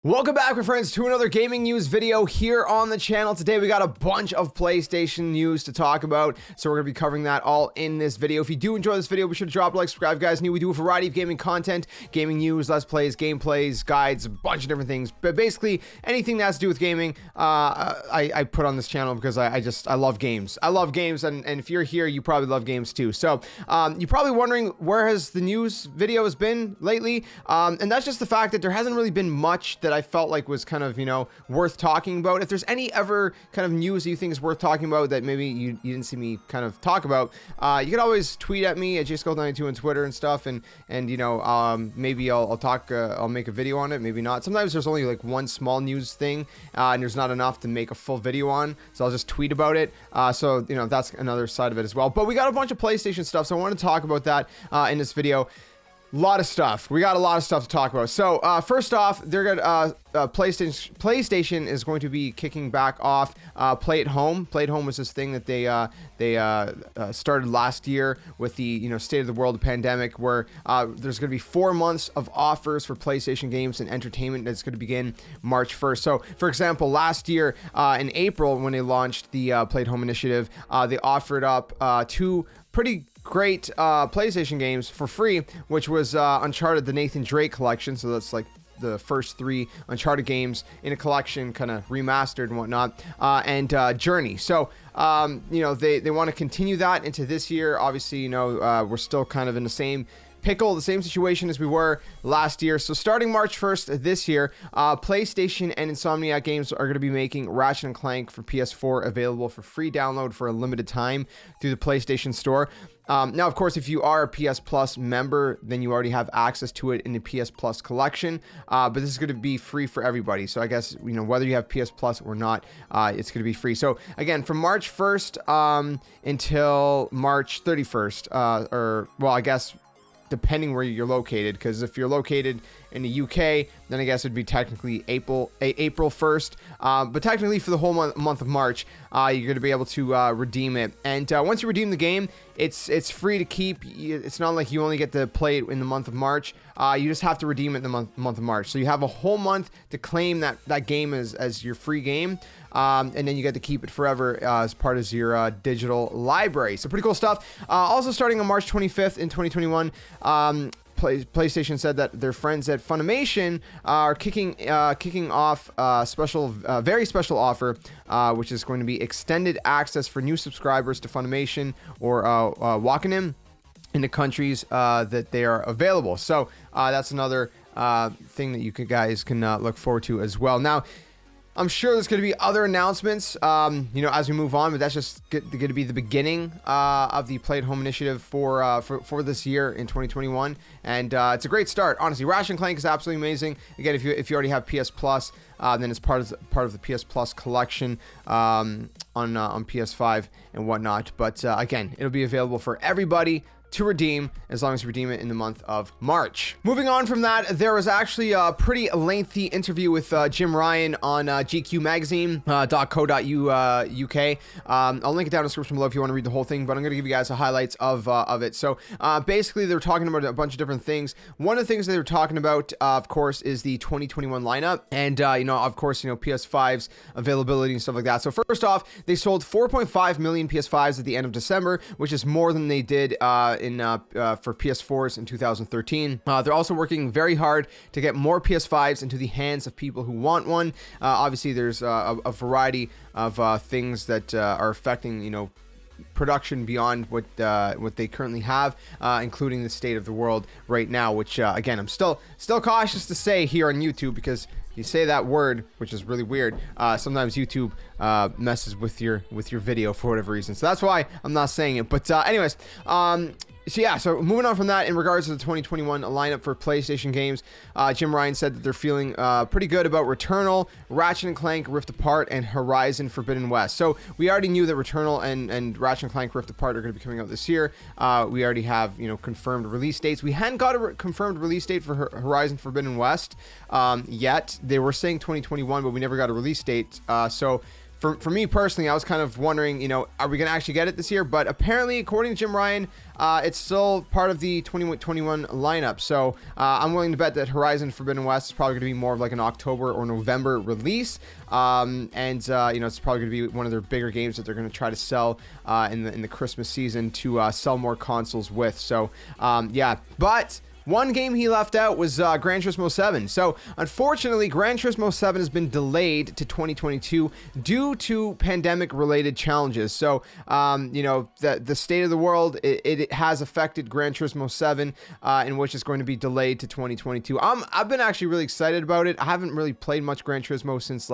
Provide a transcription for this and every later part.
Welcome back, my friends, to another gaming news video here on the channel. Today we got a bunch of PlayStation news to talk about, so we're going to be covering that all in this video. If you do enjoy this video, be sure to drop a like, subscribe, guys. We do a variety of gaming content, gaming news, let's plays, gameplays, guides, a bunch of different things. But basically, anything that has to do with gaming, I put on this channel because I love games. I love games, and if you're here, you probably love games too. So you're probably wondering, where has the news videos been lately? And that's just the fact that there hasn't really been much that I felt like was kind of, you know, worth talking about. If there's any ever kind of news that you think is worth talking about that maybe you didn't see me kind of talk about, you can always tweet at me at JSkeleton92 on Twitter and stuff, and you know, maybe I'll make a video on it, maybe not. Sometimes there's only like one small news thing, and there's not enough to make a full video on, so I'll just tweet about it. So you know, that's another side of it as well. But we got a bunch of PlayStation stuff, so I want to talk about that in this video. Lot of stuff. We got a lot of stuff to talk about. So first off, they're gonna PlayStation is going to be kicking back off Play at Home. Play at Home was this thing that they started last year with the, you know, state of the world pandemic, where there's going to be 4 months of offers for PlayStation games and entertainment that's going to begin March 1st. So for example, last year in April, when they launched the Play at Home initiative, they offered up 2 pretty great PlayStation games for free, which was Uncharted, the Nathan Drake collection. So that's like the first 3 Uncharted games in a collection, kind of remastered and whatnot, and Journey. So you know, they want to continue that into this year. Obviously, you know, we're still kind of in the same pickle, the same situation as we were last year. So starting March 1st this year, PlayStation and Insomniac Games are going to be making Ratchet and Clank for PS4 available for free download for a limited time through the PlayStation Store. Now, of course, if you are a PS Plus member, then you already have access to it in the PS Plus collection, but this is going to be free for everybody. So I guess, you know, whether you have PS Plus or not, it's going to be free. So again, from March 1st until March 31st, or, well, I guess depending where you're located, because if you're located in the UK, then I guess it'd be technically April 1st, but technically for the whole month of March, you're going to be able to redeem it. And once you redeem the game, it's free to keep. It's not like you only get to play it in the month of March. You just have to redeem it in the month of March. So you have a whole month to claim that game as your free game, and then you get to keep it forever as part of your digital library. So pretty cool stuff. Also starting on March 25th in 2021, PlayStation said that their friends at Funimation are kicking off a very special offer, which is going to be extended access for new subscribers to Funimation or Wakanim in the countries that they are available. So that's another thing that you guys can look forward to as well. Now, I'm sure there's going to be other announcements, you know, as we move on, but that's just going to be the beginning of the Play at Home initiative for this year in 2021, and it's a great start. Honestly, Ratchet and Clank is absolutely amazing. Again, if you already have PS Plus, then it's part of the PS Plus collection on PS5 and whatnot. But again, it'll be available for everybody to redeem, as long as you redeem it in the month of March. Moving on from that, there was actually a pretty lengthy interview with Jim Ryan on gqmagazine.co.uk. I'll link it down in the description below if you want to read the whole thing, but I'm going to give you guys the highlights of it. So basically, they were talking about a bunch of different things. One of the things they were talking about, of course, is the 2021 lineup, and you know, of course, you know, PS5's availability and stuff like that. So first off, they sold 4.5 million PS5s at the end of December, which is more than they did for PS4s in 2013. They're also working very hard to get more PS5s into the hands of people who want one. Obviously, there's a variety of things that are affecting, you know, production beyond what they currently have, including the state of the world right now, which again, I'm still cautious to say here on YouTube, because you say that word, which is really weird, sometimes YouTube messes with your video for whatever reason. So that's why I'm not saying it. But anyways, so yeah, so moving on from that, in regards to the 2021 lineup for PlayStation games, Jim Ryan said that they're feeling pretty good about Returnal, Ratchet and Clank Rift Apart, and Horizon Forbidden West. So we already knew that Returnal and Ratchet and Clank Rift Apart are going to be coming out this year. We already have, you know, confirmed release dates. We hadn't got a confirmed release date for Horizon Forbidden West yet. They were saying 2021, but we never got a release date. So for me personally, I was kind of wondering, are we going to actually get it this year? But apparently, according to Jim Ryan, it's still part of the 2021 lineup. So I'm willing to bet that Horizon Forbidden West is probably going to be more of like an October or November release. It's probably going to be one of their bigger games that they're going to try to sell in the Christmas season to sell more consoles with. So yeah, but one game he left out was Gran Turismo 7. So, unfortunately, Gran Turismo 7 has been delayed to 2022 due to pandemic-related challenges. So, the state of the world, it has affected Gran Turismo 7, in which it's going to be delayed to 2022. I've been actually really excited about it. I haven't really played much Gran Turismo since,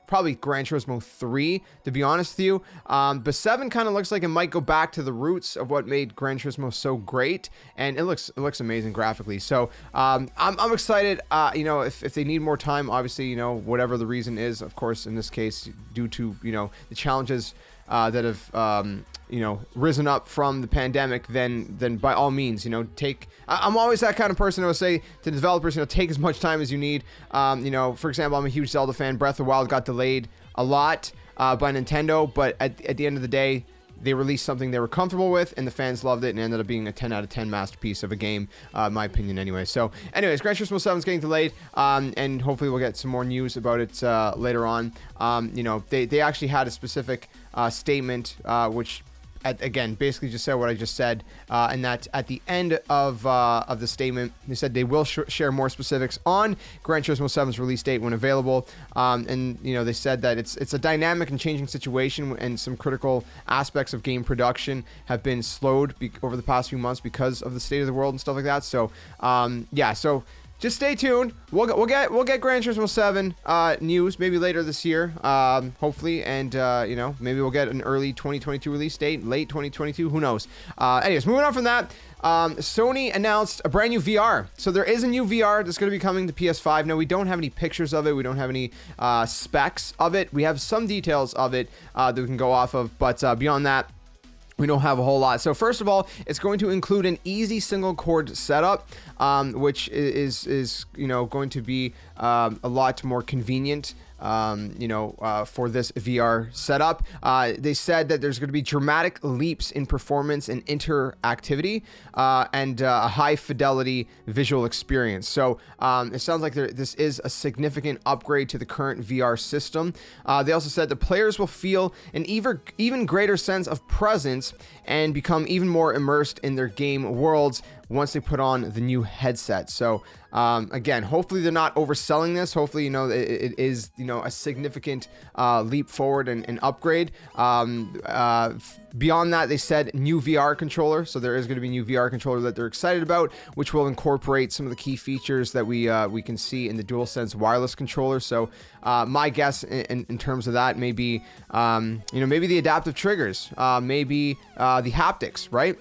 probably Gran Turismo 3, to be honest with you. But 7 kind of looks like it might go back to the roots of what made Gran Turismo so great, and it looks amazing graphically. So I'm excited. If they need more time, obviously, whatever the reason is, of course, in this case, due to the challenges that have risen up from the pandemic, then by all means, I'm always that kind of person who will say to developers, take as much time as you need. For example, I'm a huge Zelda fan. Breath of the Wild got delayed a lot by Nintendo, but at the end of the day, they released something they were comfortable with, and the fans loved it, and ended up being a 10 out of 10 masterpiece of a game, in my opinion anyway. So anyways, Gran Turismo 7 is getting delayed, and hopefully we'll get some more news about it later on. They actually had a specific statement, which again basically just said what I just said, and that at the end of the statement, they said they will share more specifics on Gran Turismo 7's release date when available, and they said that it's a dynamic and changing situation, and some critical aspects of game production have been slowed over the past few months because of the state of the world and stuff like that. So so just stay tuned. We'll get Gran Turismo 7 news maybe later this year, hopefully, and maybe we'll get an early 2022 release date, late 2022, who knows. Anyways, moving on from that, Sony announced a brand new VR. So there is a new VR that's going to be coming to PS5. Now, we don't have any pictures of it. We don't have any specs of it. We have some details of it that we can go off of, but beyond that, we don't have a whole lot. So first of all, it's going to include an easy single cord setup, which is going to be a lot more convenient for this VR setup. They said that there's going to be dramatic leaps in performance and interactivity, and a high fidelity visual experience. So it sounds like this is a significant upgrade to the current VR system. They also said the players will feel an even greater sense of presence and become even more immersed in their game worlds once they put on the new headset. So again, hopefully they're not overselling this. Hopefully, it is, a significant leap forward and upgrade. Beyond that, they said new VR controller. So there is going to be a new VR controller that they're excited about, which will incorporate some of the key features that we can see in the DualSense wireless controller. So my guess in terms of that may be, maybe the adaptive triggers, maybe the haptics, right?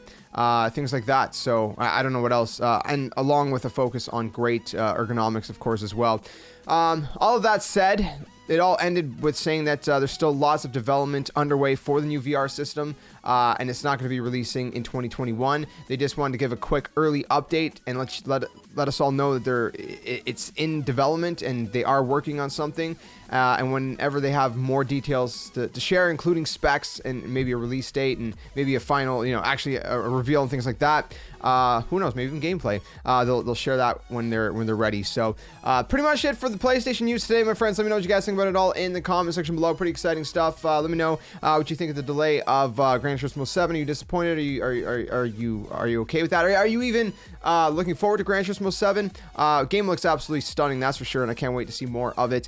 Things like that. So I don't know what else, and along with a focus on great ergonomics, of course, as well. All of that said, it all ended with saying that there's still lots of development underway for the new VR system, and it's not going to be releasing in 2021. They just wanted to give a quick early update and let us all know that it's in development and they are working on something. And whenever they have more details to share, including specs and maybe a release date and maybe a final, actually a reveal and things like that, who knows, maybe even gameplay, they'll share that when they're ready. So pretty much it for the PlayStation news today, my friends. Let me know what you guys think about it all in the comment section below. Pretty exciting stuff. Let me know what you think of the delay of Gran Turismo 7. Are you disappointed? Are you okay with that? Are you even looking forward to Gran Turismo 7? Game looks absolutely stunning, that's for sure, and I can't wait to see more of it.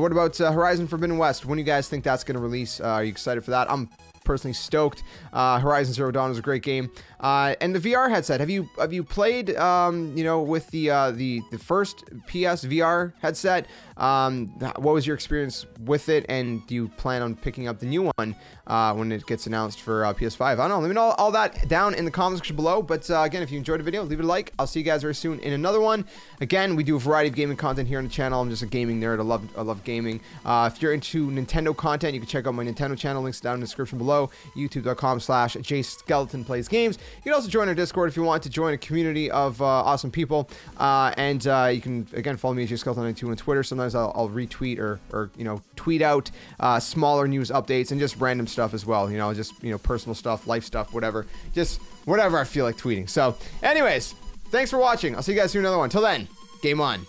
What about Horizon Forbidden West? When do you guys think that's going to release? Are you excited for that? I'm personally stoked. Horizon Zero Dawn is a great game. And the VR headset. Have you played with the first PS VR headset? What was your experience with it, and do you plan on picking up the new one when it gets announced for PS5? I don't know. Let me know all that down in the comments section below. But again, if you enjoyed the video, leave it a like. I'll see you guys very soon in another one. Again, we do a variety of gaming content here on the channel. I'm just a gaming nerd. I love gaming. If you're into Nintendo content, you can check out my Nintendo channel. Links down in the description below. YouTube.com/JSkeleton plays games. You can also join our Discord Discord if you want to join a community of awesome people. And you can, again, follow me at JSkeleton92 on Twitter. Sometimes I'll retweet or you know, tweet out smaller news updates and just random stuff as well. You know, just, you know, personal stuff, life stuff, whatever. Just whatever I feel like tweeting. So anyways, thanks for watching. I'll see you guys soon in another one. Till then, game on.